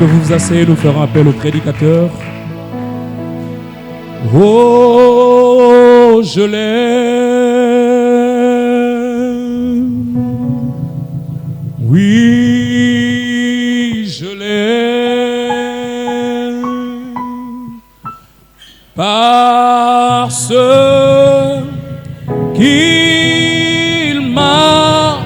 que vous vous asseyez, nous ferons appel au prédicateur. Oh, je l'aime. Oui, je l'aime. Parce qu'il m'a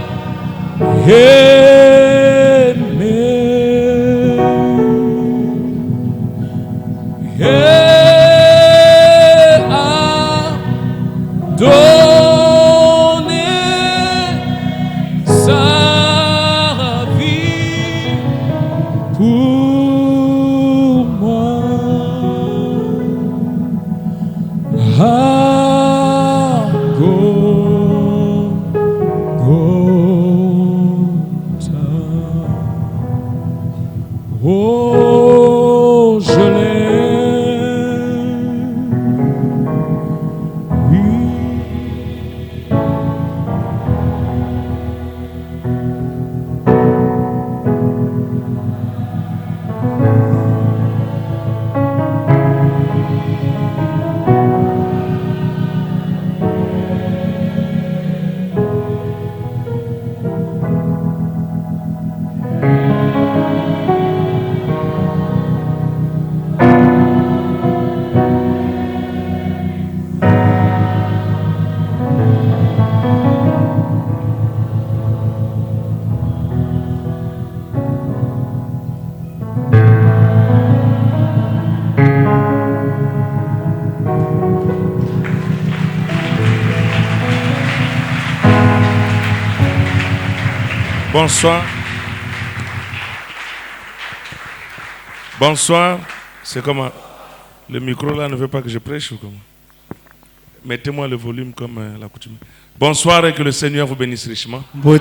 oh, je l'aime. Oui. Bonsoir. Bonsoir. C'est comment? Le micro là ne veut pas que je prêche ou comment? Mettez-moi le volume comme la coutume. Bonsoir et que le Seigneur vous bénisse richement. Nous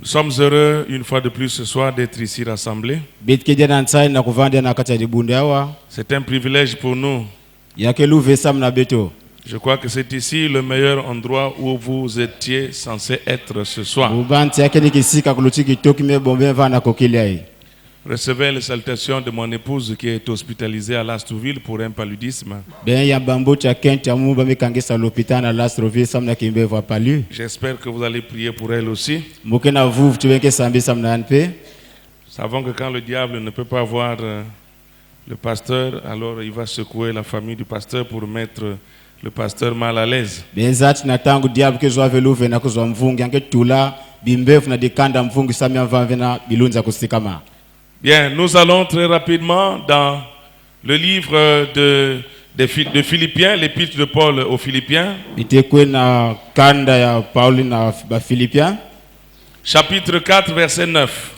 sommes heureux une fois de plus ce soir d'être ici rassemblés. C'est un privilège pour nous. Je crois que c'est ici le meilleur endroit où vous étiez censé être ce soir. Recevez les salutations de mon épouse qui est hospitalisée à Lastrouville pour un paludisme. J'espère que vous allez prier pour elle aussi. Nous savons que quand le diable ne peut pas voir le pasteur, alors il va secouer la famille du pasteur pour mettre le pasteur mal à l'aise. Bien, nous allons très rapidement dans le livre de Philippiens, l'épître de Paul aux Philippiens. Chapitre 4, verset 9.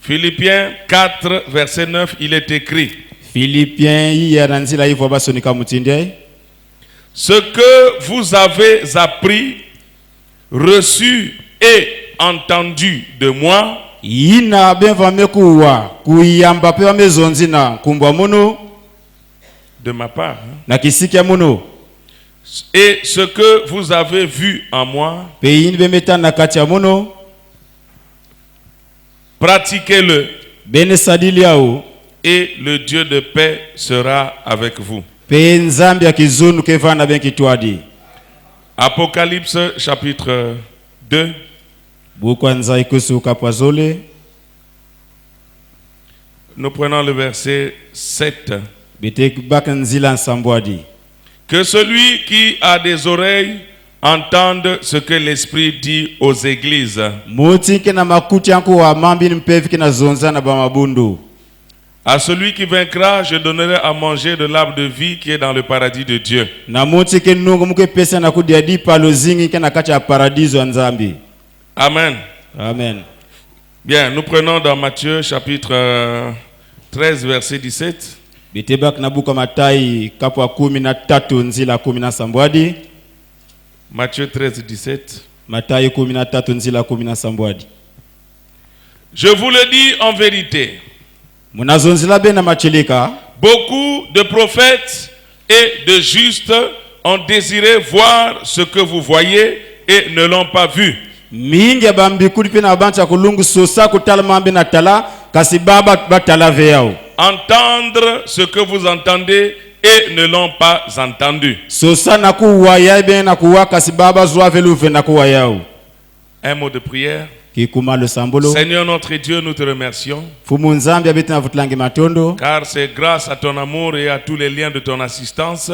Philippiens 4, verset 9, il est écrit: ce que vous avez appris, reçu et entendu de moi, de ma part, hein? Et ce que vous avez vu en moi, pratiquez-le, et le Dieu de paix sera avec vous. Apocalypse chapitre 2. Nous prenons le verset 7. Que celui qui a des oreilles entende ce que l'Esprit dit aux églises. À celui qui vaincra, je donnerai à manger de l'arbre de vie qui est dans le paradis de Dieu. Amen. Amen. Bien, nous prenons dans Matthieu chapitre 13, verset 17. Matthieu 13, 17. Je vous le dis en vérité. Beaucoup de prophètes et de justes ont désiré voir ce que vous voyez et ne l'ont pas vu. mingi bambikudi pe na bantu kulungu sosa kutala mambe na tala kasi baba batala veyao. Entendre ce que vous entendez et ne l'ont pas entendu. Sosa na kuwaya be na kuwa kasi baba zwa veluve na kuwayao. Un mot de prière. Seigneur notre Dieu, nous te remercions. Car c'est grâce à ton amour et à tous les liens de ton assistance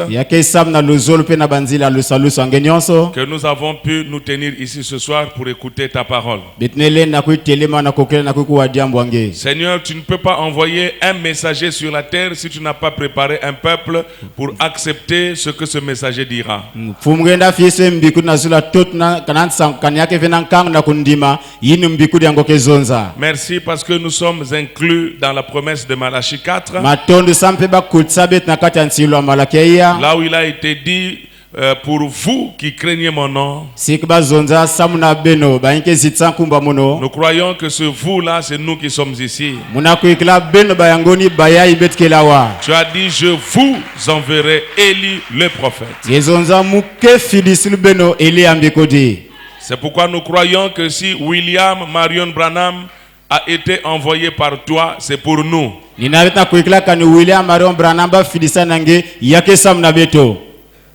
que nous avons pu nous tenir ici ce soir pour écouter ta parole. Seigneur, tu ne peux pas envoyer un messager sur la terre si tu n'as pas préparé un peuple pour accepter ce que ce messager dira. Merci parce que nous sommes inclus dans la promesse de Malachie 4. Là où il a été dit pour vous qui craignez mon nom. Nous croyons que ce vous-là, c'est nous qui sommes ici. Tu as dit, je vous enverrai Élie le prophète. C'est pourquoi nous croyons que si William Marion Branham a été envoyé par toi, c'est pour nous.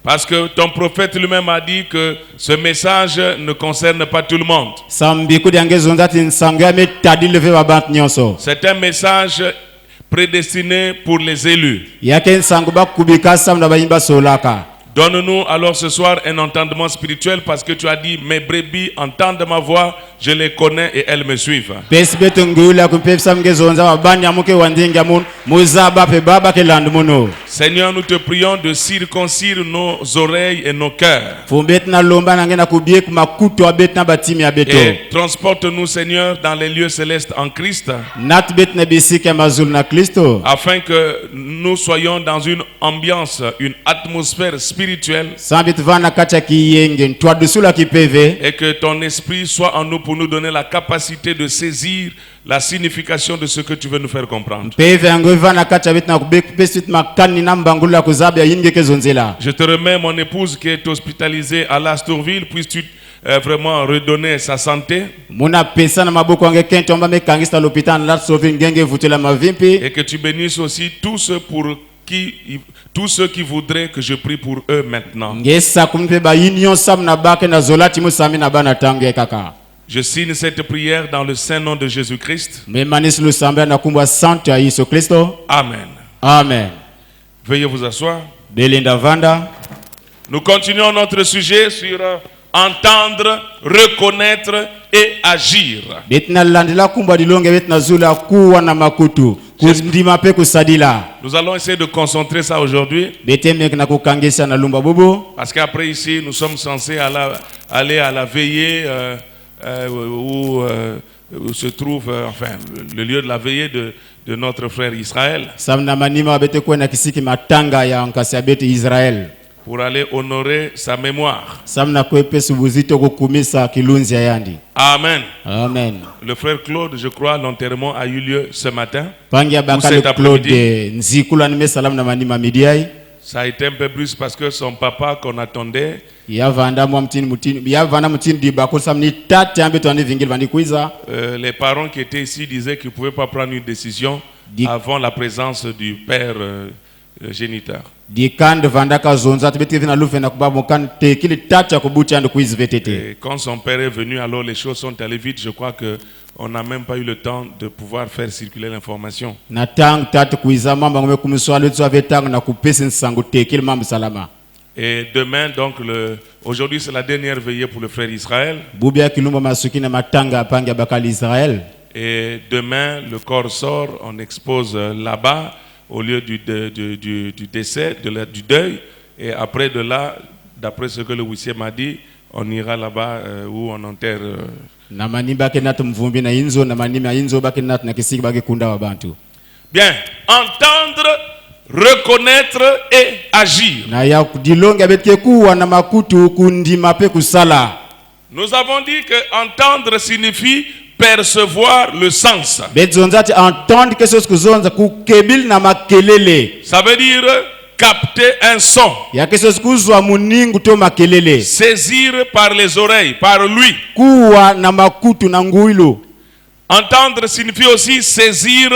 Parce que ton prophète lui-même a dit que ce message ne concerne pas tout le monde. C'est un message prédestiné pour les élus. Donne-nous alors ce soir un entendement spirituel parce que tu as dit mes brebis entendent ma voix, je les connais et elles me suivent. Seigneur, nous te prions de circoncire nos oreilles et nos cœurs. Et transporte-nous, Seigneur, dans les lieux célestes en Christ. Afin que nous soyons dans une ambiance, une atmosphère spirituelle. Et que ton esprit soit en nous pour nous donner la capacité de saisir la signification de ce que tu veux nous faire comprendre. Je te remets mon épouse qui est hospitalisée à Lastourville. Puisses-tu vraiment redonner sa santé. Et que tu bénisses aussi tous ceux qui voudraient que je prie pour eux maintenant. Je signe cette prière dans le saint nom de Jésus-Christ. Amen. Amen. Veuillez vous asseoir. Nous continuons notre sujet sur entendre, reconnaître et agir. Nous allons essayer de concentrer ça aujourd'hui. Parce qu'après ici, nous sommes censés aller à la veillée où se trouve le lieu de la veillée de notre frère Israël. Pour aller honorer sa mémoire. Amen. Amen. Le frère Claude, je crois, l'enterrement a eu lieu ce matin. Ou cet après-midi. Ça a été un peu brusque parce que son papa qu'on attendait. Les parents qui étaient ici disaient qu'ils ne pouvaient pas prendre une décision avant la présence du père géniteur. Et quand son père est venu, alors les choses sont allées vite. Je crois qu'on n'a même pas eu le temps de pouvoir faire circuler l'information. Et demain, donc, aujourd'hui c'est la dernière veillée pour le frère Israël. Et demain, le corps sort, on expose là-bas au lieu du décès, du deuil. Et après de là, d'après ce que le huissier m'a dit, on ira là-bas où on enterre. Bien, entendre, reconnaître et agir. Nous avons dit que entendre signifie percevoir le sens. Ça veut dire capter un son, yakesosi kuzwa muningu to makelele, saisir par les oreilles, par lui. kuwa na makutu na nguilo. Entendre signifie aussi saisir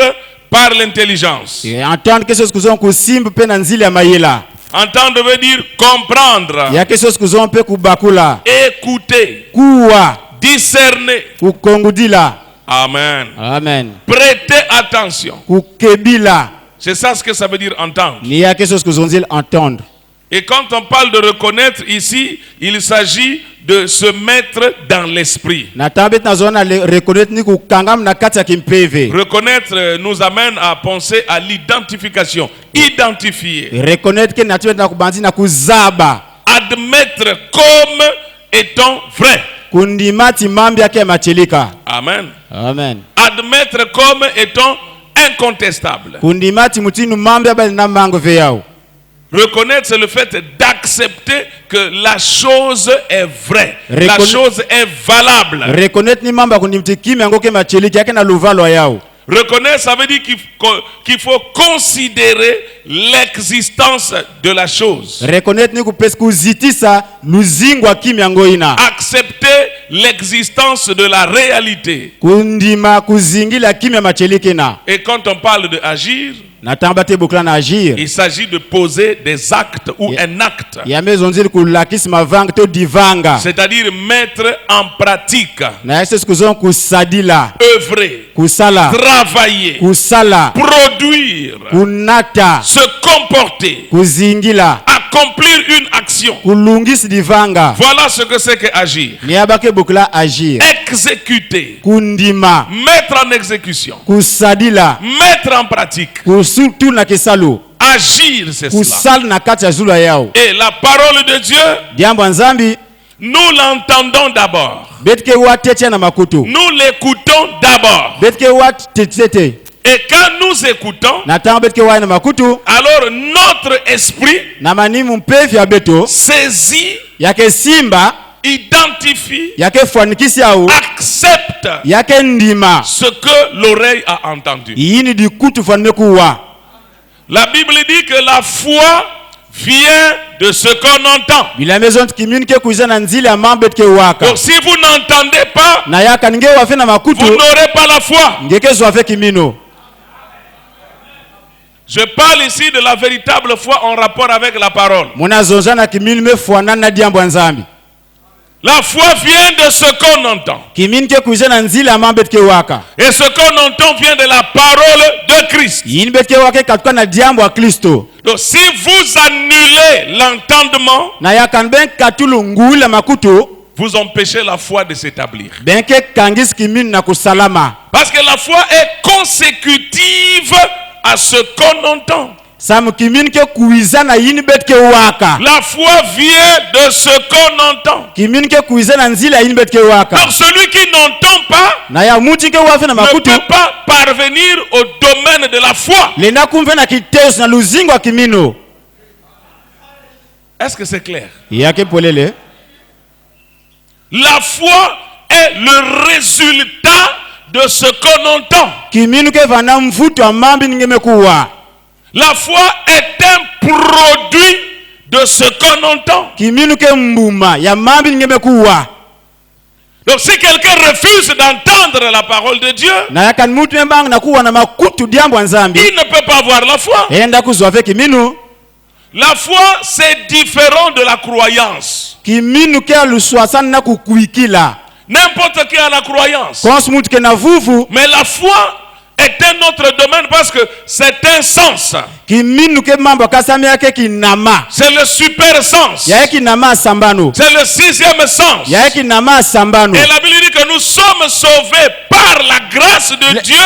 par l'intelligence. Entendre kesosi kuzwa kusimba pe na nzili ya mayela. Entendre veut dire comprendre, Yakesosi kuzwa pe kubakula, écouter, kuwa discerner. kukongudila. Amen. Amen. Prêtez attention. Kukebila C'est ça ce que ça veut dire entendre. ni yakesosi kuzonzile entendre. Et quand on parle de reconnaître ici, il s'agit de se mettre dans l'esprit. Na tambet nazona reconnaître ni kukangam na kati ya kimpeve. Reconnaître nous amène à penser à l'identification. Identifier. Reconnaître que nature na kubandi na kuzaba. Admettre comme étant vrai. Kundimati mambi yake machelika. Amen. Amen. Admettre comme étant incontestable. Kundimati mutinu mambi abali na mango veyao. Reconnaître, c'est le fait d'accepter que la chose est vraie. La chose est valable. Reconnaître ni mambo kundimti kimi yango ke machelika yake na luvalo yao. Reconnaître, ça veut dire qu'il faut considérer l'existence de la chose. Reconnaître ni kupesi kuzitisa luzingwa kimi yango ina. Accepter l'existence de la réalité. Kundima kuzingila kimi ya machelika ina. Et quand on parle de agir, Natambate bukla na agir. il s'agit de poser des actes ou un acte. Ya mezonzili kulakisi mavanga to divanga. C'est-à-dire mettre en pratique, Na yese sikuzon kusadila. œuvrer, Kusala. travailler, Kusala. produire, Kunata. se comporter, Kuzingila. accomplir une action. Kulungisi divanga. Voilà ce que c'est que agir. Niabake bukla agir. Exécuter, Kundima. mettre en exécution, Kusadila. mettre en pratique. Kusutu na kisalu. Agir, c'est cela. Kusal na kati ya zulu yao. Et la parole de Dieu, Diambo nzambi. nous l'entendons d'abord. Betke wat tetia na makutu. Nous l'écoutons d'abord. Betke wat tetete. Et quand nous écoutons, Na tango betke wat na makutu. alors notre esprit Na manimu mpevi ya beto. saisit, Yake simba. identifie, Yake fuanikisi yao. accepte Yake ndima. ce que l'oreille a entendu. Yini di kutu fuanime kuwa. La Bible dit que la foi vient de ce qu'on entend. Bila maison communique kuiza na nzili ya mambetke waka. Donc si vous n'entendez pas, Na yaka nge wafe na makutu. vous n'aurez pas la foi. Ngeke zwafe kimino. Je parle ici de la véritable foi en rapport avec la parole. Muna zonza na kimino me fuana na diambo nzambi. La foi vient de ce qu'on entend. Kiminike kuiza na nzili ya mambetke waka. Et ce qu'on entend vient de la parole de Christ. Yini betke wake katuka na diambo wa Kristo. Donc si vous annulez l'entendement, Na yaka ben katulu ngula makutu. vous empêchez la foi de s'établir. Benke kangis kimino na kusalama. Parce que la foi est consécutive à ce qu'on entend. Samu kiminike kuiza na yini betke waka. La foi vient de ce qu'on entend. Kiminike kuiza na nzili ya yini betke waka. Donc celui qui n'entend pas Na ya mutike wafe na ne makutu. peut pas parvenir au domaine de la foi. Lenda kumve na kiteus na luzingo wa kimino. Est-ce que c'est clair? Yake polele. La foi est le résultat de ce qu'on entend. Kiminu ke vana mfutu wa mambi ngeme kuwa. La foi est un produit de ce qu'on entend. Kiminu ke mbuma ya mambi ngeme kuwa. Donc si quelqu'un refuse d'entendre la parole de Dieu, Na yaka mutu mbang na kuwa na makutu diambo nzambi. il ne peut pas avoir la foi. Enda kuzwafe kiminu. La foi, c'est différent de la croyance. Kiminu ke aluswasan na kukuikila. N'importe qui a la croyance. Kons mutu ke na vuvu. Mais la foi est un autre domaine parce que c'est un sens. Kiminu ke mambo kasami yake kinama. C'est le super sens. Ya kinama sambano. C'est le sixième sens. Ya kinama sambano. Et la Bible dit que nous sommes sauvés par la grâce de Dieu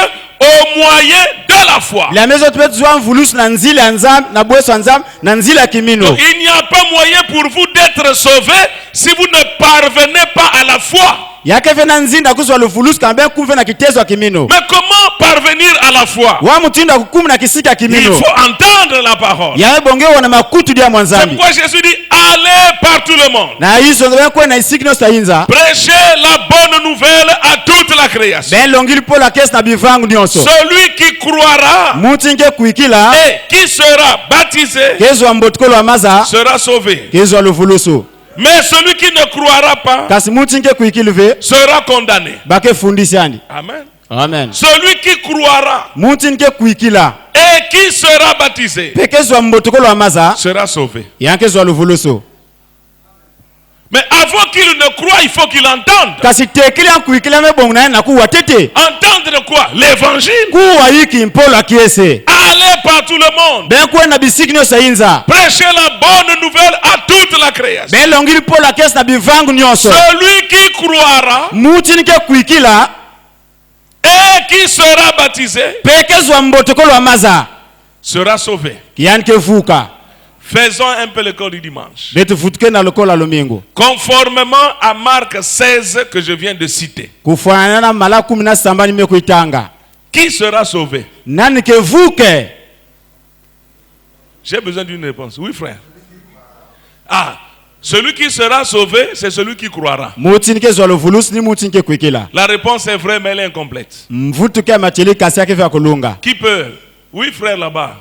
au moyen de la foi. La maison tu peux zwa mvulus na nzili ya nzambi na bweso nzambi na nzili ya kimino. Donc, il n'y a pas moyen pour vous d'être sauvés si vous ne parvenez pas à la foi. Yake vena nzinda kuzwa luvulus kambe kumve na kitezo ya kimino. Mais comment parvenir à la foi? Wa mutinda kukumu na kisika Il kimino. faut entendre la parole. Ya bonge wana makutu dia C'est mwanzambi. pourquoi Jésus dit allez par tout le monde. na hizo ndio kwenda isikino sayinza Prêchez la bonne nouvelle à toute la création. ben longili pola kesi na bivangu nyonso Celui qui croira mutinge kuikila et qui sera baptisé kezwa mbotokolo wa maza sera sauvé. kezwa luvulusu Mais celui qui ne croira pas kasi mutinge kuikilive sera condamné. bake fundisiani. Amen. Amen. Celui qui croira Mutinge kuikila et qui sera baptisé pekezwa mbotokolo wa maza sera sauvé. yankezwa luvulusu. Mais avant qu'il ne croie, il faut qu'il entende. Kasi tekili kuikila mebongo na na kuwa tete. Entendre quoi? L'évangile. Kuwa yiki mpola kiese. Allez par tout le monde. Ben kwa na bisikino sayinza. Prêchez la bonne nouvelle à toute la création. Ben longili pola kesi na bivangu nyonso. Celui qui croira Mutinge kuikila et qui sera baptisé pekezwa mbotokolo wa maza sera sauvé. yanke vuka. Faisons un peu le corps du dimanche. Betu futuke na lokola lumingo. Conformément à Marc 16 que je viens de citer. Kufanana na mala 17 nimekuitanga. Qui sera sauvé? Nani ke vuke? J'ai besoin d'une réponse. Oui, frère. Ah, celui qui sera sauvé, c'est celui qui croira. Mutinke zwa luvulusu ni mutinke kuikila. La réponse est vraie, mais elle est incomplète. Mvutuke macheli kasi yake vya kulunga. Qui peut? Oui, frère, là-bas.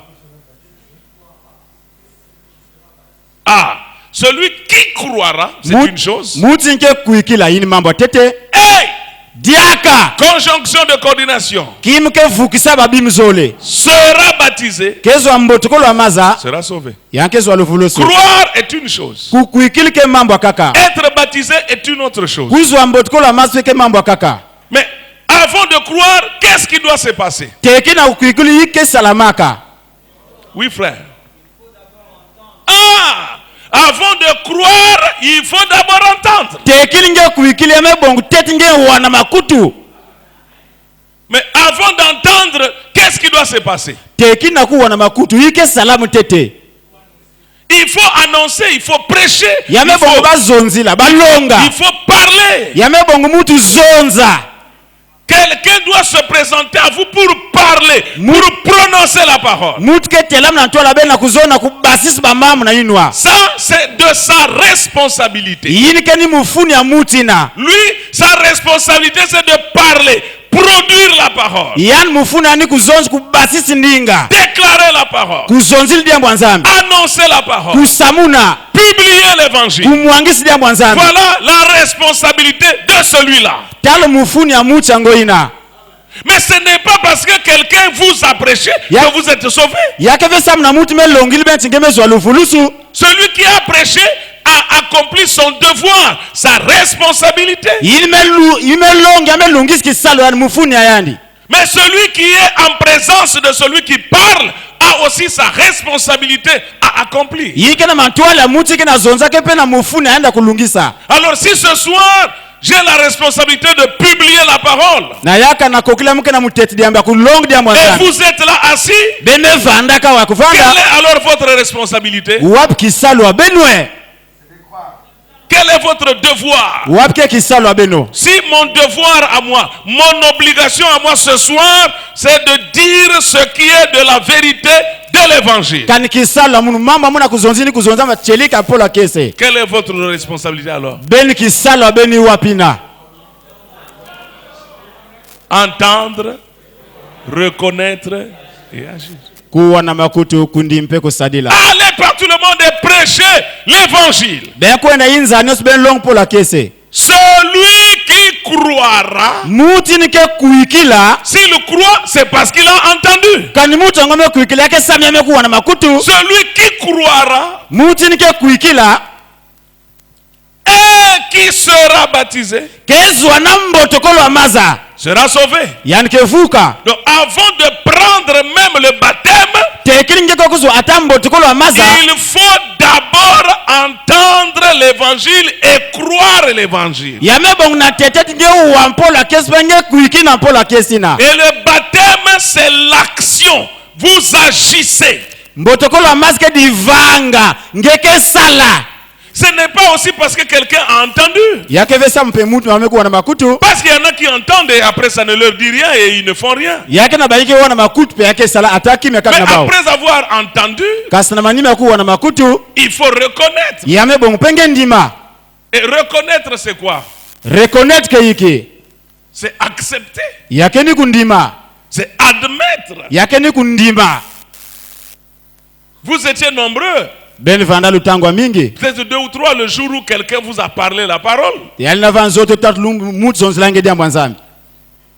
Ah, celui qui croira, c'est une chose. Mutinke kuikila ini mambo tete. Hey! Diaka Conjonction de coordination. kimke vukisa babimzole Sera baptisé, kezwa mbotokolo wa maza sera sauvé. yankezwa luvulusu. Croire est une chose. Kuikilike mambo kaka. Être baptisé est une autre chose. Kuzwa mbotokolo wa maza ke mambo kaka. Mais avant de croire, qu'est-ce qui doit se passer? Teki na kuikili yike salamaka. Oui, frère. Ah! Avant de croire, il faut d'abord entendre. Teki nge kuikili mebongo teti nge wana makutu. Mais avant d'entendre, qu'est-ce qui doit se passer? Teki na kuwa na makutu yike salamu tete. Il faut annoncer, il faut prêcher, il Yamebongo bazonzila balonga. faut parler. Yamebongo mutu zonza. Quelqu'un doit se présenter à vous pour parler, pour prononcer la parole. Mutu ke telamu na ntola bena kuzona kubasisi ba mamu na inwa. Ça, c'est de sa responsabilité. Yini ke ni mufuni ya mutina. Lui, sa responsabilité, c'est de parler, produire la parole, Yani mufuni ani kuzonzi kubasisi ndinga. déclarer la parole, Kuzonzili dia mwanzambi. annoncer la parole, Kusamuna. publier l'évangile. Kumwangisi dia mwanzambi. Voilà la responsabilité de celui-là. Talo mufuni ya mucha ngoina. Mais ce n'est pas parce que quelqu'un vous a prêché que vous êtes sauvé. Yakeve samna mutu me longili benti ngeme zwa luvulusu. Celui qui a prêché a accompli son devoir, sa responsabilité. Ime longi ame lungisi kisalo yani mufuni ayandi. Mais celui qui est en présence de celui qui parle a aussi sa responsabilité à accomplir. Yike na mantwala ya mutu ke na zonza ke pe na mufuni ayanda kulungisa. Alors si ce soir, j'ai la responsabilité de publier la parole, Na yaka na kokila mke na muteti diamba kulongi dia et mwanzambi. vous êtes là assis, Bene vanda ka quelle wakuvanda. est alors votre responsabilité? Wapi kisalo wa benwe. Quel est votre devoir? Wapi ke kisalo wa beno. Si mon devoir à moi, mon obligation à moi ce soir, c'est de dire ce qui est de la vérité de l'évangile. Kani kisalo munu mama muna kuzonzini kuzonza machelika pola kese. Quelle est votre responsabilité alors? Beni kisalo wa beni wapina. Entendre, reconnaître et agir. Kuwa na makutu kundi mpe kusadila. Allez par tout le monde et prêcher l'évangile. Ben kwenda inza nyos ben long pola kese. Celui qui croira, Muti nike kuikila. s'il croit, c'est parce qu'il a entendu. Kani mutu ngome kuikila ke samya me kuwa na makutu. Celui qui croira Muti nike kuikila. et qui sera baptisé Kezwa na mbotokolo wa maza. sera sauvé. Yani kevuka. Donc avant de prendre même le baptême, Tekili ngeko kuzwa ata mbotokolo wa maza. il faut d'abord entendre l'évangile et croire l'évangile. Yamebongo na teteti nge uwampola kesi penge kuikina mpola kesina. Et le baptême, c'est l'action. Vous agissez. Mbotokolo wa maza ke divanga. Ngeke sala. Ce n'est pas aussi parce que quelqu'un a entendu. yakevesa mpe mutu amekuwa na makutu Parce qu'il y en a qui entendent et après ça ne leur dit rien et ils ne font rien. yake na baike wana makutu pe yake sala ataki Mais mekana bao après avoir entendu, kasi na manima yakuwa na makutu il faut reconnaître. yame bongo penge ndima Et reconnaître c'est quoi? reconnaître ke yiki C'est accepter. yake ni kundima C'est admettre. yake ni kundima Vous étiez nombreux. ben vanda lutangwa mingi Peut-être 2 ou 3 le jour où quelqu'un vous a parlé la parole. yalina vanzoto tatu mutu zonzilange dia mwanzambi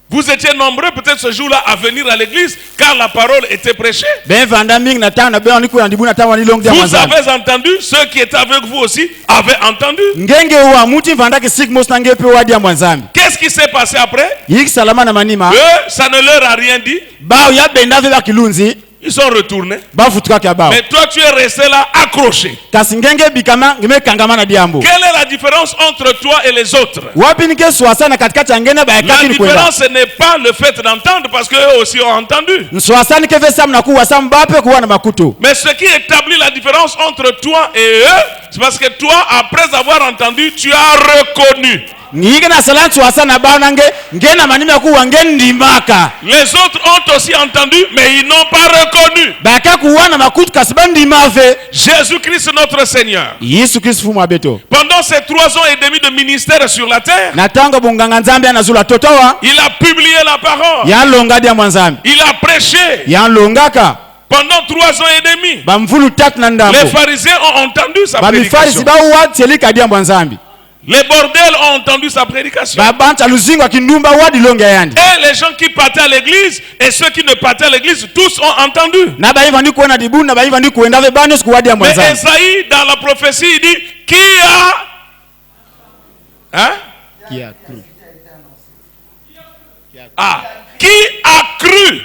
Vous étiez nombreux peut-être ce jour-là à venir à l'église car la parole était prêchée. ben vanda mingi na tana ben ni kuya ndibu na tana ni long dia Vous mwanzambi avez entendu, ceux qui étaient avec vous aussi avaient entendu. ngenge wa muti vanda ke sik mos nange pe wadi ya mwanzambi Qu'est-ce qui s'est passé après? yiki salama na manima Eux, ça ne leur a rien dit. bao ya benda ve bakilunzi Ils sont retournés. bafutuka kya bao Mais toi, tu es resté là accroché. kasi ngenge bikama ngime kangama na diambo Quelle est la différence entre toi et les autres? wapi nike swasa na katikati ya ngene ba La yakati ni kwenda différence, ce n'est pas le fait d'entendre parce qu'eux aussi ont entendu. swasa ni kefe sam na kuwa sam bape kuwa na makutu Mais ce qui établit la différence entre toi et eux, c'est parce que toi, après avoir entendu, tu as reconnu. ngike na salan swasa na bao nange ngena manima ya kuwa ndimaka Les autres ont aussi entendu, mais ils n'ont pas reconnu. baka kuwa na makutu kasi bandima ve Jésus-Christ notre Seigneur. Yesu Kristo fumu abeto Pendant ces 3 ans et demi de ministère sur la terre, na tango bonganga nzambe anazula totowa il a publié la parole. ya longa dia mwanzambi Il a prêché ya longaka pendant 3 ans et demi. bamvulu tatu na ndambo Les pharisiens ont entendu sa bamifarisi prédication. bawa tselika dia mwanzambi Les bordels ont entendu sa prédication. babanta luzingo kindumba wadi longa yandi Et les gens qui partaient à l'église et ceux qui ne partaient à l'église, tous ont entendu. na baiva ndi kuona dibu na baiva ndi kuenda ve bano siku wadi ya Mais mwanzambi Esaïe, dans la prophétie, il dit, qui a... Hein? Qui a cru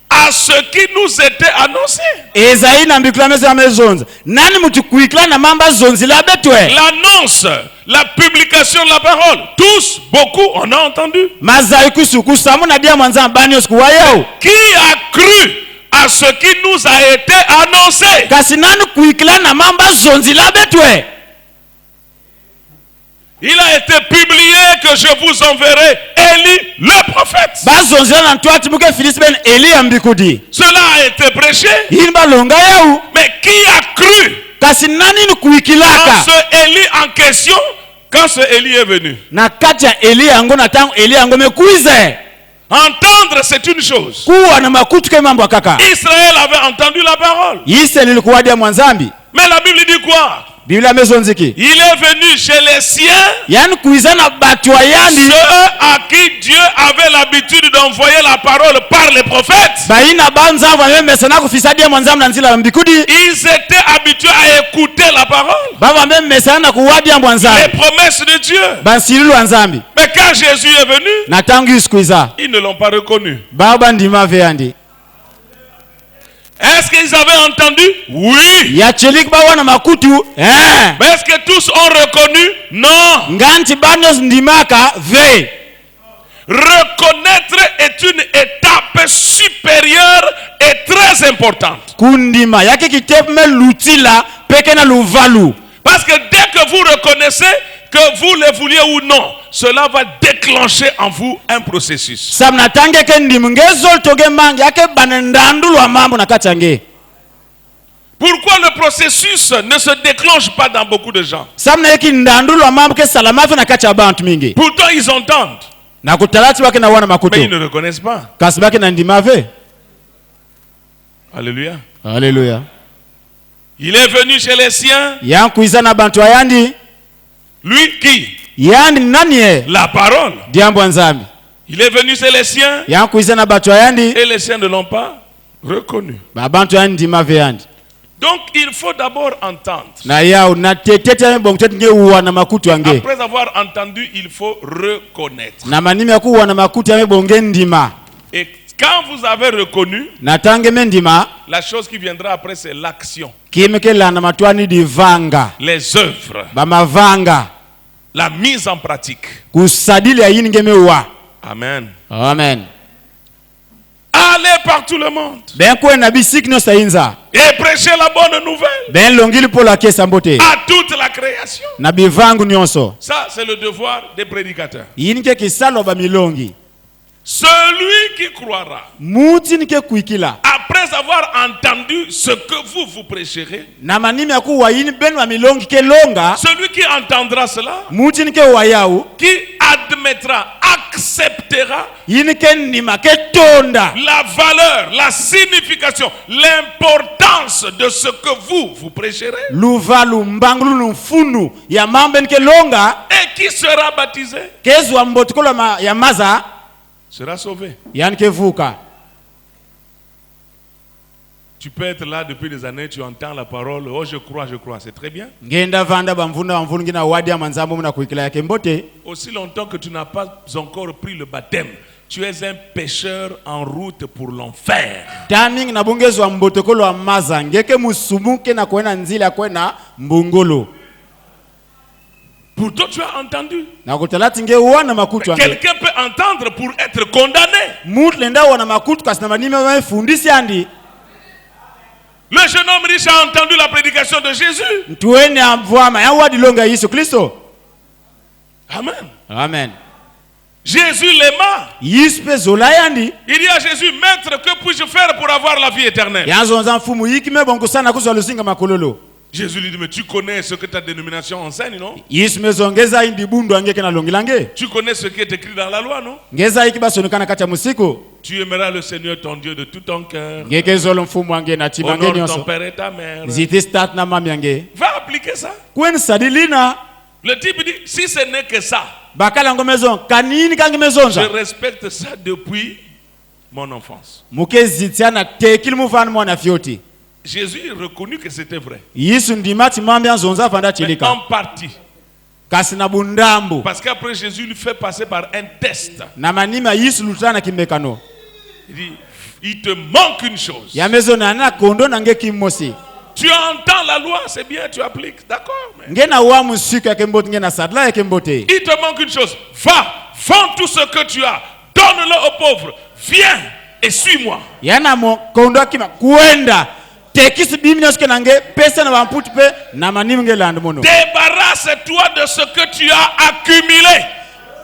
à ce qui nous était annoncé? Ezayi na mbikula meza mezonza nani mutu kuikla na mamba zonzi la betwe L'annonce, la publication de la parole, tous, beaucoup, on a entendu. mazai kusuku samu na dia mwanzambi bani siku wayao Qui a cru à ce qui nous a été annoncé? kasi nani kuikla na mamba zonzi la betwe Il a été publié que je vous enverrai Élie le prophète. bazonzi la na twati muke filisi ben Elia mbikudi Cela a été prêché. hii balonga yao Mais qui a cru kasi nani ni quand kuikilaka ce Élie en question, quand ce Élie est venu? na kati ya Elia yango na tango Elia yango mekuize Entendre, c'est une chose. kuwa na makutu ke mambo kaka Israël avait entendu la parole. Israeli ilikuwa dia mwanzambi Mais la Bible dit quoi? Biblia mezonziki Il est venu chez les siens, yani kuiza na batu wa yandi ceux à qui Dieu avait l'habitude d'envoyer la parole par les prophètes. baina banza vamemesa na kufisa dia mwanzambi na nzila mbikudi Ils étaient habitués à écouter la parole, baba memesa na kuwadia les mwanzambi promesses de Dieu. bansililu wa nzambi Mais quand Jésus est venu, na tangu isikuiza ils ne l'ont pas reconnu. baba ndima ve yandi Est-ce qu'ils avaient entendu? Oui. ya chelik bawa na makutu Mais est-ce que tous ont reconnu? Non. nganti banos ndimaka ve Reconnaître est une étape supérieure et très importante. kundima yake kitepme lutila peke na luvalu Parce que dès que vous reconnaissez, que vous le vouliez ou non, cela va déclencher en vous un processus. samna tange ke ndimu ngezol toge mangi yake banandandulu wa mambo na kati yange Pourquoi le processus ne se déclenche pas dans beaucoup de gens? samna yake ndandulu wa mambo ke salama fe na kati ya bantu mingi Pourtant ils entendent, na kutalati wake na wana mais ils makutu ne reconnaissent pas. kasi bake na ndima ve Alléluia. haleluya Il est venu chez les siens. yankuiza na bantu wa yandi Lui qui? yandi nani ye La parole. diambo nzambi Il est venu chez les siens yankuiza na bantu wa yandi et les siens ne l'ont pas reconnu. babantu yandi ndima ve yandi Donc il faut d'abord entendre. na yao na tetete bongo tete nge uwa na makutu yange Après avoir entendu, il faut reconnaître. na manimi ya kuwa na makutu yange bonge ndima Et quand vous avez reconnu, na tange me ndima la chose qui viendra après, c'est l'action. kimeke lana matwani divanga Les œuvres. bamavanga La mise en pratique. kusadili ya yini ngeme uwa Amen. amen Allez par tout le monde ben kwe na bisiki no sainza et prêchez la bonne nouvelle ben longili pola kesa mbote à toute la création. prédication. na bivangu nyonso. Ça, c'est le devoir des prédicateurs. Yinike kisalo ba milongi. Celui qui croira, Muti nike kuikila. après avoir entendu ce que vous prêcherez, Na manimi ya kuwa yini benu wa milongi ke longa. celui qui entendra cela, Muti nike wayau. qui admettra, acceptera Yinike nima ke tonda. la valeur, la signification, l'importance de ce que vous prêcherez, Luvalu mbangulu mfunu ya mambe nike longa. et qui sera baptisé, Kezu wa mbotukolo ya maza. sera sauvé. Yanike vuka. Tu peux être là depuis des années, tu entends la parole, oh je crois, c'est très bien. Ngenda vanda bamvunda ngina wadi ya manzambo muna kuikila yake mbote. Aussi longtemps que tu n'as pas encore pris le baptême, tu es un pécheur en route pour l'enfer. Timing na bungezo wa mbotokolo wa maza. Ngeke musumuke na kwena nzila kwena mbungolo. Pourtant tu as entendu. Na kutalati nge wana makutu ange. Quelqu'un peut entendre pour être condamné. Mutu lenda wana makutu kasina manime wa fundisi andi. Le jeune homme riche a entendu la prédication de Jésus. Tuene amvwama ya wadi longa Yesu Kristo. Amen. Amen. Jésus l'aima. Yesu pe zola yandi. Il dit à Jésus, maître, que puis-je faire pour avoir la vie éternelle? Yanzo nza mfumu yiki me bongo sana kuzwa lusinga makololo. Jésus lui dit, mais tu connais ce que ta dénomination enseigne, non? Yesu mezongeza indi bundu angeke na longilange. Tu connais ce qui est écrit dans la loi, non? Ngeza yiki basonekana kati ya musiku. Tu aimeras le Seigneur ton Dieu de tout ton cœur. Ngeke zolo mfumu ange na tibange Honore ton nyonso. père et ta mère. Ziti start na mami ange. Va appliquer ça. Kwen sadilina. Le type dit, si ce n'est que ça, Bakala ngo maison. Kanini kangi maison je za. respecte ça depuis mon enfance. Muke zitiana tekili mufanu mwana fioti. Jésus reconnut que c'était vrai. Yesu ndimati mambi anzonza vanda Mais chilika. en partie. Kasi na bundambu. Parce qu'après Jésus lui fait passer par un test. Na manima Yesu lutana kimekano. Il dit, il te manque une chose. Ya maison na na kondo na ngeki mosi. Tu entends la loi, c'est bien, tu appliques. D'accord. Mais Ngena wa musiku ya kembote ngena sadla ya kembote. il te manque une chose. Va, vends tout ce que tu as. Donne-le aux pauvres. Viens et suis-moi. Yana mo kondo akima kuenda. Tekisi bimnyos kenange pesa na wamputi pe na manimu ngelanda mono. Débarrasse-toi de ce que tu as accumulé.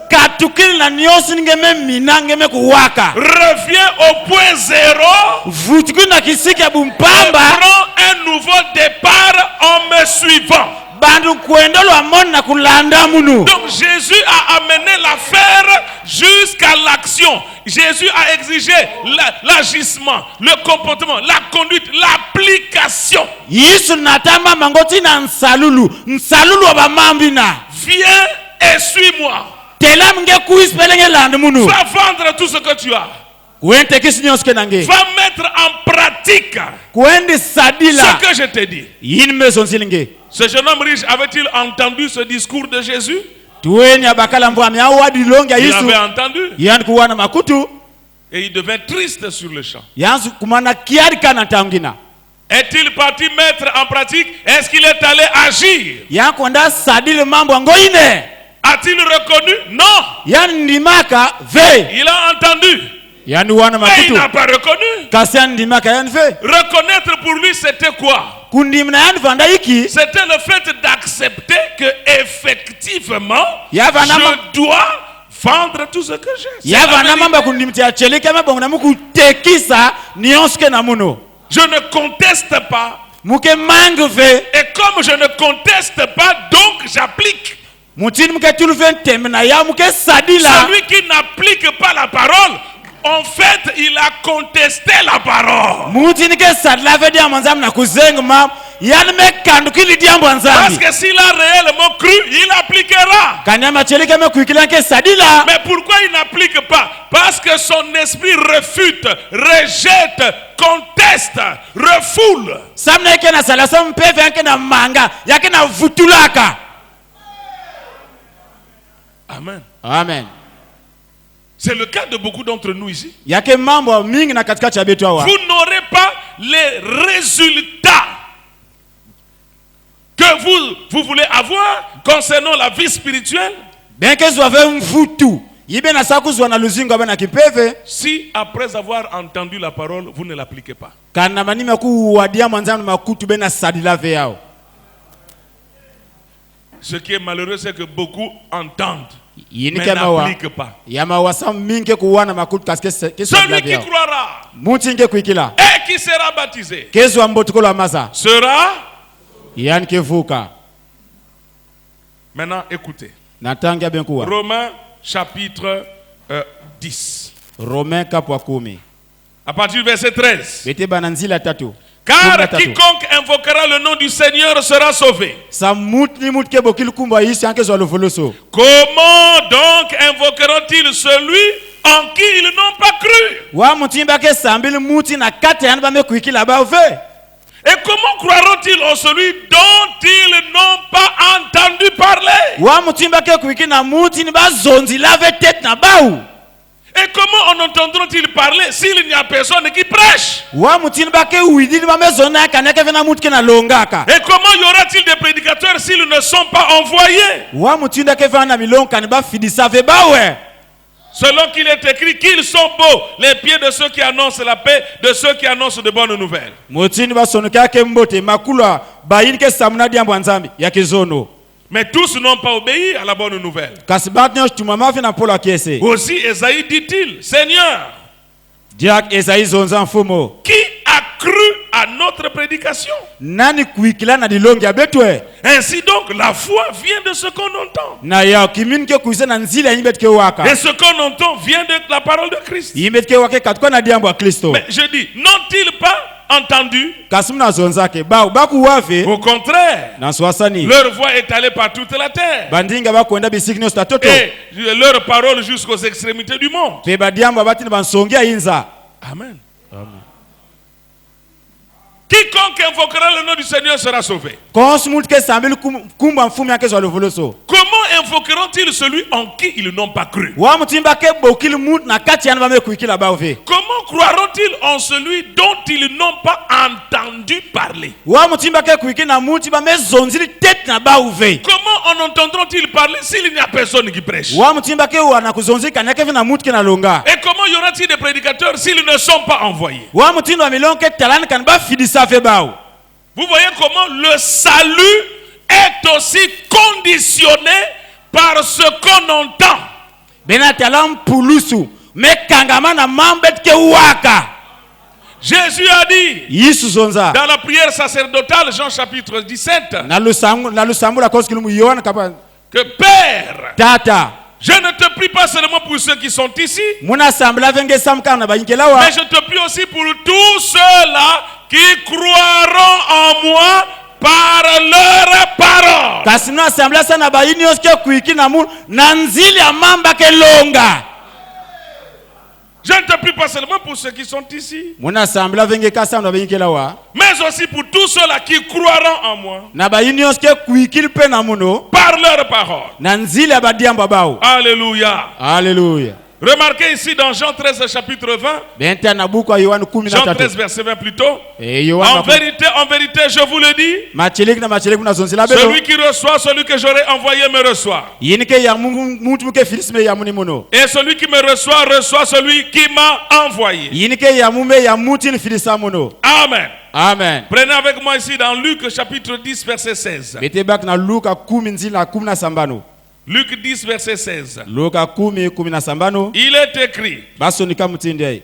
Katukili na nyosi ngeme minangeme kuwaka. Reviens au point zéro. Vutukili na kisiki ya Et bumpamba. prends un nouveau départ en me suivant. Bandu kuendolo amon na kulanda munu. Donc Jésus a amené l'affaire jusqu'à l'action. Jésus a exigé l'agissement, le comportement, la conduite, l'application. Yesu natama mangoti na nsalulu. Nsalulu wa bamambina. Viens et suis-moi. Tela mnge kuispele ngelanda munu. Va vendre tout ce que tu as. Kuente kisi nyosi kenange. Va mettre en pratique Kuendi sadila. ce que je t'ai dit. Yin meson silinge. Ce jeune homme riche avait-il entendu ce discours de Jésus? Tuweni abakala mbwami awadi longa Il Yesu. avait entendu Yan kuwana makutu. et il devint triste sur le champ. Yanzu kumana kiari kana tangina. Est-il parti mettre en pratique? Est-ce qu'il est allé agir? Yan kwenda sadile mambo ngoine. A-t-il reconnu? Non. Yan ndimaka ve. Il a entendu, Yan wana mais il makutu. n'a pas reconnu. Kasian ndimaka yan ve. Reconnaître pour lui, c'était quoi? Kundimna yan vanda iki. C'était le fait d'accepter que effectivement, Yavana je dois vendre tout ce que j'ai. C'est la Yavana vérité. mamba kundimtia cheleke mabongo na muku tekisa nionske na muno. Je ne conteste pas. Muke mangu ve. Et comme je ne conteste pas, donc j'applique. Mutini muke tulufen temna ya muke sadila. Celui qui n'applique pas la parole, en fait, il a contesté la parole. Mutini ke sadila ve dia manzam na kuzenga mam. Yan me kandu kili dia Parce mwanzambi. que s'il a réellement cru, il appliquera. Kanyama cheleke me kuikila ke sadila. Mais pourquoi il n'applique pas? Parce que son esprit refute, rejette, conteste, refoule. Samna yake na salasa mpefe yake na manga. Yake na vutulaka. Amen. Amen. C'est le cas de beaucoup d'entre nous ici. Yake mambo mingi na katikati ya betu hawa. Vous n'aurez pas les résultats que vous voulez avoir concernant la vie spirituelle Benke zwa mvutu. Yibe na saku zwa na luzingo abe na kipeve. si après avoir entendu la parole, vous ne l'appliquez pas. Kana manime ku wadia mwanzano makutu be na sadila ve yao. Ce qui est malheureux, c'est que beaucoup entendent, Yini mais kama wa n'appliquent pas. ya mawasa mingi kuwana makutu kaske Celui qui croira muti nge kuikila et qui sera baptisé kezo ambotuko la maza sera. yani kevuka Maintenant, écoutez. natangia benkuwa Romains chapitre 10. Romain kapwa 10 À partir du verset 13. bete bananzila tatu Car quiconque invoquera le nom du Seigneur sera sauvé. sa mutni mutke bokil kumba isi anke zo lovoloso Comment donc invoqueront-ils celui en qui ils n'ont pas cru? wa mutimba ke sambili muti na kate yani bame kuikila ba ve Et comment croiront-ils en celui dont ils n'ont pas entendu parler? wa mutimba ke kuikina muti ni bazonzi lave tete na bau Et comment en entendront-ils parler s'il n'y a personne qui prêche? wa mutini bake uidini bame zona kaneke vena mutke na longaka Et comment y aura-t-il des prédicateurs s'ils ne sont pas envoyés? wa mutinda ke vana milonka ni ba fidisa ve bawe Selon qu'il est écrit qu'ils sont beaux, les pieds de ceux qui annoncent la paix, de ceux qui annoncent de bonnes nouvelles. mutini basonoka ke mbote makula bayini ke samuna diambo nzambi ya kizono Mais tous n'ont pas obéi à la bonne nouvelle. kasi batnyo tumama fina polo kiese Aussi Esaïe dit-il, Seigneur, diak Esaïe zonza mfumo qui a cru à notre prédication? nani kuikila na dilongi ya betwe Ainsi donc, la foi vient de ce qu'on entend. na ya kimin ke kuisa na nzila yimbet ke waka Et ce qu'on entend vient de la parole de Christ. yimbet ke wake katukwa na diambo ya Kristo Mais je dis, n'ont-ils pas entendu? kasi mna zonza ke baku wave Au contraire, na swasani leur voix est allée par toute la terre. bandinga bakwenda bisikino statoto Et leur parole jusqu'aux extrémités du monde. pe badiambo batini bansongia inza Amen. Quiconque invoquera le nom du Seigneur sera sauvé. konsu mutu ke sambili kumba mfumu yake zo lovoloso Comment invoqueront-ils celui en qui ils n'ont pas cru? wa mutimba ke bokili mutu na kati yani bame kuikila bave Comment croiront-ils en celui dont ils n'ont pas entendu parler? wa mutimba ke kuikila na muti bame zonzili tete na bauve Comment en entendront-ils parler s'il n'y a personne qui prêche? wa mutimba ke wana kuzonzili kaneke vina mutu ke na longa Et comment y aura-t-il des prédicateurs s'ils ne sont pas envoyés? wa mutindo wa milonke talani kan ba fidisa fe bau Vous voyez comment le salut est aussi conditionné par ce qu'on entend. bena talam pulusu me kangama na mambet ke waka Jésus a dit yisu zonza dans la prière sacerdotale, Jean chapitre 17, na lusambu la koskilumu yohana kapa que Père, tata je ne te prie pas seulement pour ceux qui sont ici, muna sambla venge samka na bayinkela wa mais je te prie aussi pour tous ceux-là qui croiront en moi par leur parole. kasi no sambla sana bayini oske kuiki na mu na nzili ya mamba ke longa Je ne te prie pas seulement pour ceux qui sont ici, muna sambla venge kasam na bayinkela wa mais aussi pour tous ceux-là qui croiront en moi na bayini oske kuiki pe na muno par leur parole. na nzili ya badiamba bau Alléluia. haleluya Remarquez ici dans Jean 13 chapitre 20, benta na buku ya Yohana Jean 13 13 verset 20 plutôt. Yohana En vérité, je vous le dis, macheleki na macheleki na zonzila belo celui qui reçoit, celui que j'aurai envoyé me reçoit. yini ke ya mungu mutu ke filisme ya muni muno Et celui qui me reçoit, reçoit celui qui m'a envoyé. yini ke ya mume ya mutu ni filisa muno Amen. amen Prenez avec moi ici dans Luc chapitre 10 verset 16. bete bak na Luka 10 nzila 10 na sambano Luc 10 verset 16. Luka 10 na sambano Il est écrit, basonika mutinde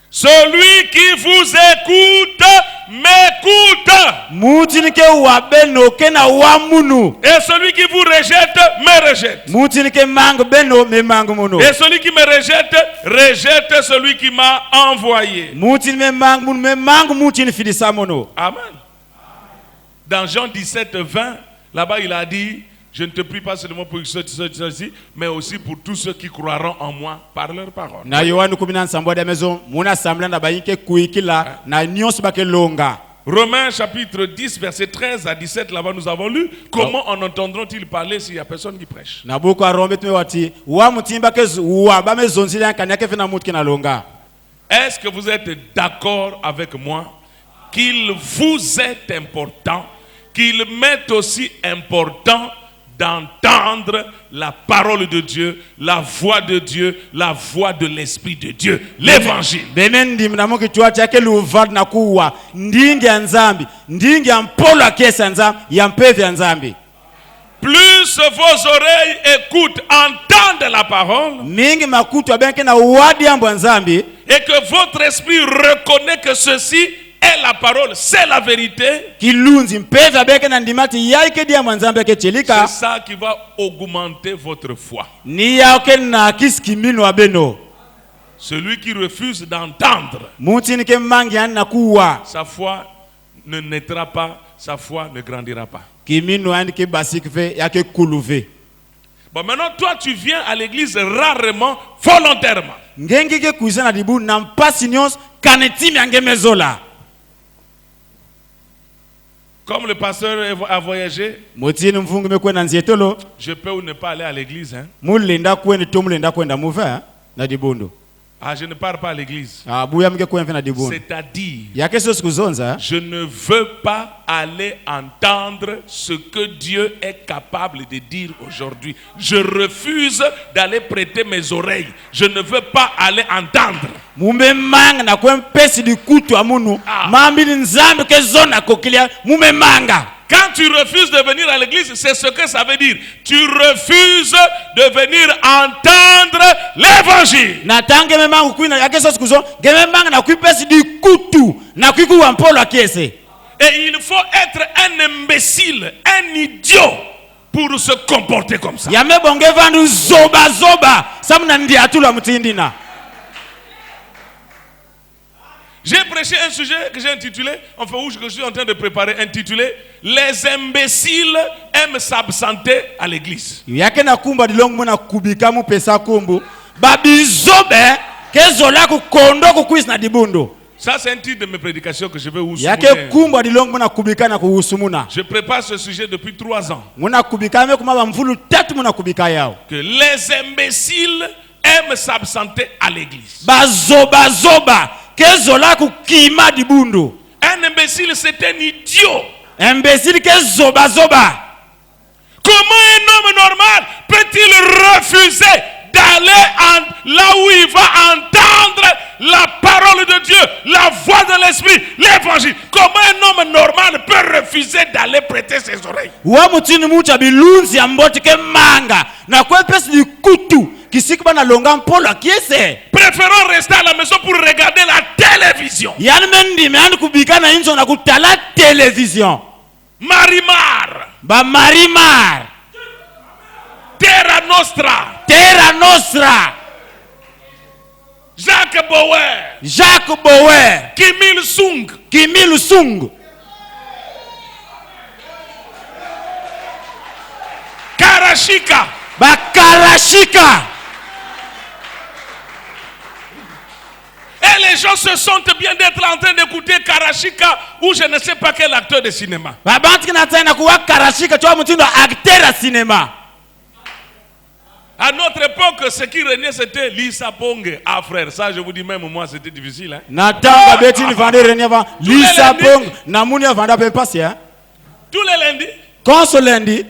celui qui vous écoute, m'écoute. mutu ni ke wa beno ke na wa munu Et celui qui vous rejette, me rejette. mutu ni ke mango beno me mango muno Et celui qui me rejette, rejette celui qui m'a envoyé. mutu ni me mango mutu ni filisa muno Amen. Dans Jean 17, 20, là-bas il a dit, je ne te prie pas seulement pour ceux-ci, mais aussi pour tous ceux qui croiront en moi par leur parole. na Yohana 10 na sambo da maison muna sambla na bayinke kuikila na nyonso bake longa Romains chapitre 10, verset 13 à 17, là-bas nous avons lu, comment en entendront-ils parler s'il n'y a personne qui prêche? na buku arombe tume wati wa mutimba ke wa ba mezonzila kanake fina mutu ke na longa Est-ce que vous êtes d'accord avec moi qu'il vous est important, qu'il m'est aussi important d'entendre la parole de Dieu, la voix de Dieu, la voix de l'Esprit de Dieu, l'évangile. bemendi mnamo kichwa chake luvad na kuwa ndingi ya nzambi ndingi ya mpolo ya kesa nzambi ya mpevi ya nzambi plus vos oreilles écoutent, entendent la parole, mingi makutu abenke na wadi ya Nzambi, et que votre esprit reconnaît que ceci est la parole, c'est la vérité, kilunzi mpeve abenke na ndimati yaike dia Nzambi ke chelika, c'est ça qui va augmenter votre foi. ni yake na kiskimino abeno. Celui qui refuse d'entendre, Muti ke mangi na kuwa, sa foi ne naîtra pas, sa foi ne grandira pas. kimino andi ke basikve yake kuluve. Bon, maintenant, toi, tu viens à l'église rarement, volontairement. Ngengi ke kuisa na dibu na mpasi nyos kanetimi angemezola. Comme le pasteur a voyagé, Mutini mfungu mekwenda nzietolo, je peux ou ne pas aller à l'église. Hein? mulenda kwenda tomulenda kwenda muve na dibundo. Ah, je ne pars pas à l'église. Buya mge kwenda na dibundo. C'est-à-dire, Yake so sikuzonza, je ne veux pas aller entendre ce que Dieu est capable de dire aujourd'hui. Je refuse d'aller prêter mes oreilles. Je ne veux pas aller entendre. mume manga na kwempesi di kutu amunu, mambi Nzambi ke zona kokilia mume manga. Quand tu refuses de venir à l'église, c'est ce que ça veut dire. Tu refuses de venir entendre l'évangile. Na tange memangu kuina yake so sikuzon, geme manga na kwipesi di kutu na kwiku wa mpolo akiese. Et il faut être un imbécile, un idiot pour se comporter comme ça. Yame bonge vandu zoba zoba, samuna ndiatula mutindina. J'ai prêché un sujet que j'ai intitulé, enfin où je suis en train de préparer, intitulé « Les imbéciles aiment s'absenter à l'église ». Yake na kumba dilongu muna kubika mu pesa kumbu, babizobe kezola kukondo kukwisi na dibundo. Ça c'est un titre de mes prédications que je vais vous Yake soumettre. kumba dilongu muna kubika na kuhusumuna. Je prépare ce sujet depuis 3 ans. Muna kubika me kumaba mfulu tatu muna kubika yao. Que les imbéciles aiment s'absenter à l'église. Bazoba zoba kezola kukima dibundo. Un imbécile c'est un idiot. Imbécile kezoba zoba. Comment un homme normal peut-il refuser d'aller là où il va entendre la parole de Dieu, la voix de l'esprit, l'évangile? Comment un homme normal peut refuser d'aller prêter ses oreilles? Wa mutini mucha bilunzi amboti ke manga na kwepesi di kutu kisikiba na longa mpolo akiese. Préférons rester à la maison pour regarder la télévision. Yani mendi meandi kubika na inzo na kutala télévision. Marimar, Ba Marimar, Terra Nostra, Terra Nostra, Jacques Bauer, Jacques Bauer, Kim Il-sung, Kim Il-sung, Karashika. Ba Karashika. Et les gens se sentent bien d'être en train d'écouter Karashika ou je ne sais pas quel acteur de cinéma. Ba banti na tena kuwa Karashika chwa mutindo acteur à cinéma. À notre époque, ce qui régnait, c'était Lisa Ponge. Ah frère, ça je vous dis même moi, c'était difficile. Hein? Natanga beti ni vande renyava Lisa lundis. Pong na muni ya vanda pe pasi hein. Tous les lundis. Consolendi.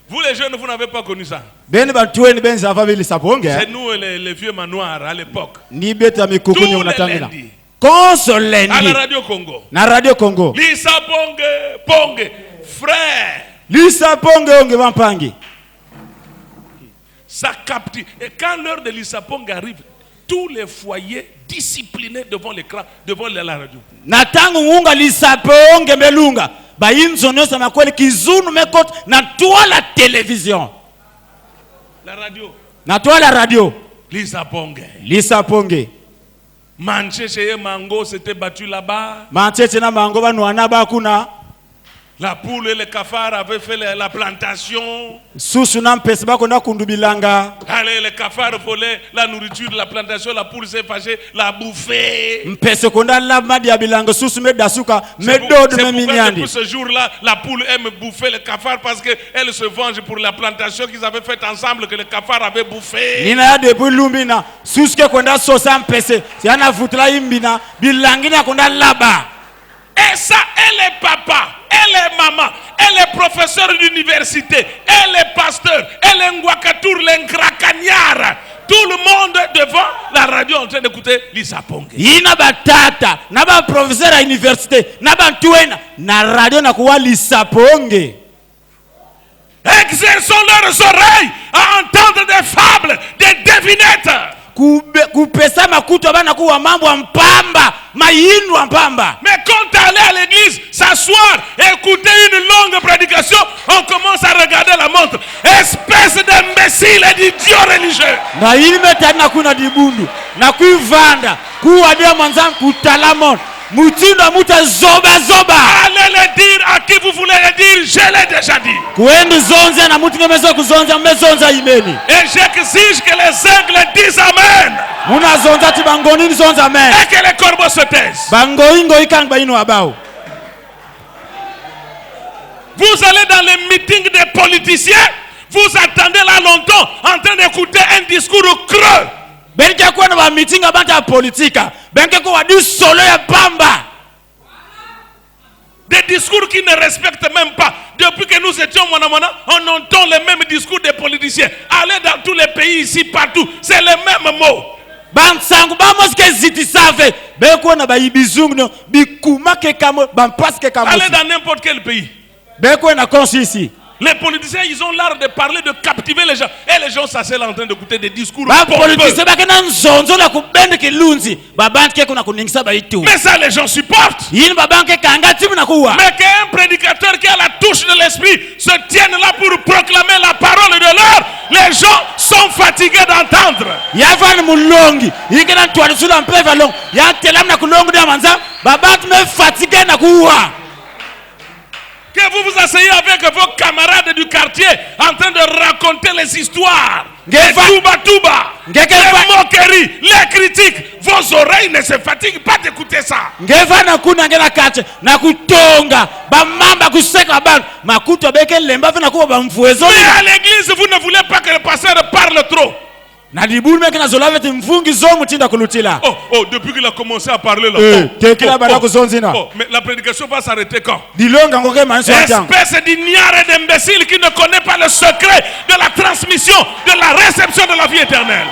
Vous les jeunes, vous n'avez pas connu ça. Ben ba tueni ben za favi Lisa Pong. C'est nous les vieux manoirs à l'époque. Ni beta mikukuni Tous les unatangina. lundis. À Consolendi. la radio Congo. Na Radio Congo. Lisa Ponge, frère. Lisa Pong onge vampangi. Ça capte. Et quand l'heure de Lisa Ponge arrive, tous les foyers disciplinés devant l'écran, devant la radio. Natangu unga Lisa Pong melunga. Ba inzo nosa makweli kizunu mekot na toa la télévision. La radio. Na toa la radio. Lisa Ponge. Lisa Ponge. Mancheche et Mango s'étaient battus là-bas. Mancheche na mango banwana bakuna. La poule et le cafard avaient fait la plantation. Susu na mpesi bako na kundubilanga. Allez, le cafard volait la nourriture de la plantation. La poule s'est fâchée, l'a bouffée. Mpesi konda la madi ya bilanga susu me dasuka me C'est dodo me pourquoi minyandi. depuis ce jour-là, la poule aime bouffer le cafard parce qu'elle se venge pour la plantation qu'ils avaient faite ensemble que le cafard avait bouffé. Nina ya depuis lumbina susu ke konda sosa mpesi. Yana futla imbina bilangina konda laba. Et ça, elle est papa, elle est maman, elle est professeur d'université, elle est pasteur, elle est Ngwakatour, l'Nkrakagnara. Tout le monde devant la radio en train d'écouter Lisa Ponge. Ina batata, na ba professeur à université, na ba tuena, na radio na kuwa Lisa Ponge. Et Exerçons leurs oreilles à entendre des fables, des devinettes. Kupesa makuto bana kuwa mambo ya mpamba, mayindu ya mpamba. Mais quand aller à l'église, s'asseoir, écouter une longue prédication, on commence à regarder la montre. Espèce d'imbécile et d'idiot religieux. Na ilime tana kuna dibundu na kuivanda kuwa dia manzam kutalamon mutindo muta zoba. Allez le dire à qui vous voulez le dire, je l'ai déjà dit. Kuendi zonze na mutu ngemezo kuzonza mmezonza imeni. Et j'exige que les aigles disent amen. Muna zonza ti bangoni zonza amen. Et que les corbeaux se taisent. Bangoingo ikang baino abao. Vous allez dans les meetings des politiciens, vous attendez là longtemps en train d'écouter un discours creux. Benke kwa na meeting abanta politika. Benke kwa di solo ya pamba. Des discours qui ne respectent même pas. Depuis que nous étions mona, on entend les mêmes discours des politiciens. Allez dans tous les pays ici, partout, c'est les mêmes mots. Bansangu bamoske zitisave. Benko na baibizungno bikumake kamo bampaske kamo. Allez dans n'importe quel pays. Benko na konsi ici. Les politiciens, ils ont l'art de parler, de captiver les gens. Et les gens s'assellent en train d'écouter des discours. Mais ça, les gens supportent. Mais qu'un prédicateur qui a la touche de l'esprit se tienne là pour proclamer la parole de l'heure, les gens sont fatigués d'entendre. Que vous vous asseyez avec vos camarades du quartier en train de raconter les histoires, les touba, les moqueries, les critiques. Vos oreilles ne se fatiguent pas d'écouter ça. Mais à l'église, vous ne voulez pas que le pasteur parle trop. Oh, depuis qu'il a commencé à parler là. Mais la prédication va s'arrêter quand? Espèce d'ignare et d'imbécile qui ne connaît pas le secret de la transmission, de la réception de la vie éternelle.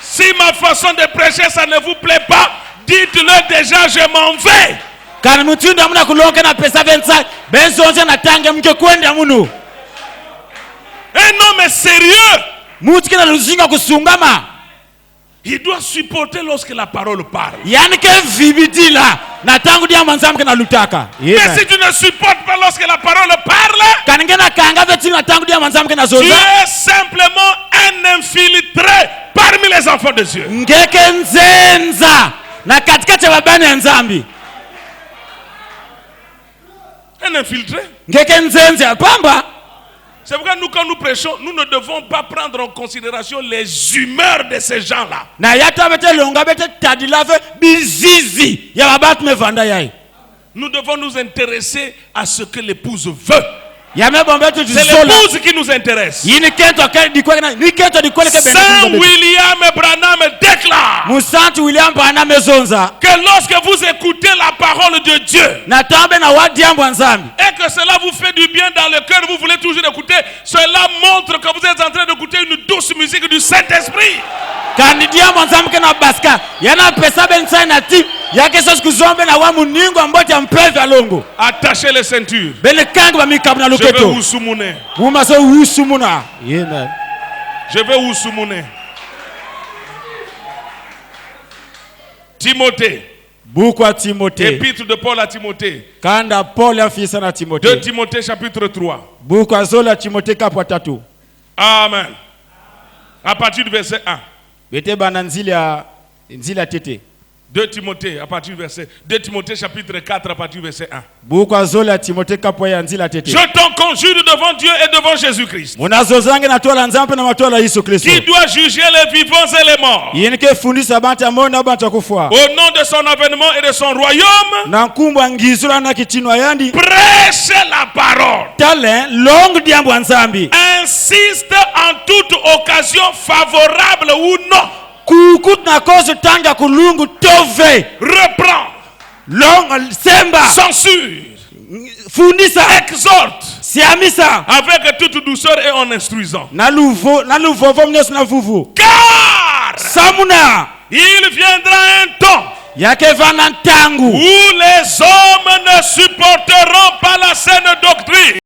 Si ma façon de prêcher ça ne vous plaît pas, dites-le déjà, je m'en vais. Un homme sérieux, il doit supporter lorsque la parole parle. Mais si tu ne supportes pas lorsque la parole parle, tu es simplement un infiltré parmi les enfants de Dieu. Un infiltré. C'est pourquoi nous, quand nous prêchons, nous ne devons pas prendre en considération les humeurs de ces gens-là. Nous devons nous intéresser à ce que l'épouse veut. C'est l'épouse qui nous intéresse. Saint William Branham déclare que lorsque vous écoutez la parole de Dieu et que cela vous fait du bien dans le cœur, vous voulez toujours écouter, cela montre que vous êtes en train d'écouter une douce musique du Saint-Esprit. Attachez les ceintures. Je vais Ousumune. Je vais Ousumune. Timothée. Épître de Paul à Timothée. 2 Timothée chapitre 3. Amen. À partir du verset 1. 2 Timothée à partir du verset 2 Timothée chapitre 4 à partir du verset 1. Je t'en conjure devant Dieu et devant Jésus-Christ, qui doit juger les vivants et les morts, au nom de son avènement et de son royaume. Prêche la parole. Insiste en toute occasion, favorable ou non. Reprends, censure, exhorte avec toute douceur et en instruisant. Car il viendra un temps yake vana ntangu où les hommes ne supporteront